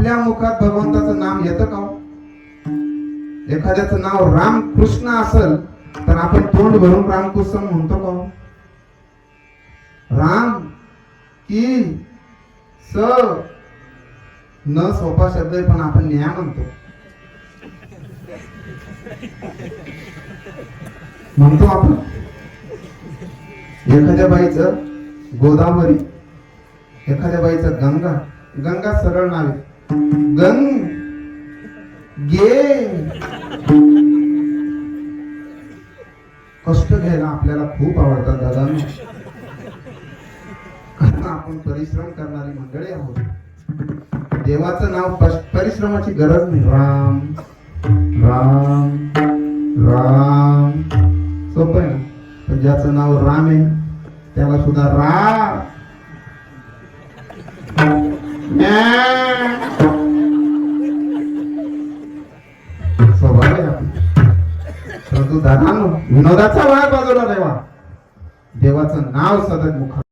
आपल्या मुखात भगवंताचं नाम येतं का हो? एखाद्याचं नाव रामकृष्ण असेल तर आपण तोंड भरून रामकृष्ण म्हणतो का हो? राम की स न सोपा शब्द आहे, पण आपण न्या म्हणतो आपण. एखाद्या बाईचं गोदावरी, एखाद्या बाईचं गंगा. गंगा सरळ नाव आहे, गंग गे. कष्ट घ्यायला आपल्याला खूप आवडतात दादा, कारण आपण परिश्रम करणारी मंडळी आहोत. देवाचं नाव परिश्रमाची गरज नाही. राम राम राम सोपं आहे ना. पण ज्याचं नाव राम आहे त्याला सुद्धा रा स्वभाव आहे आपण. परंतु दादा विनोदाचा वाळ बाजूला ठेवा, देवाचं नाव सतत मुखात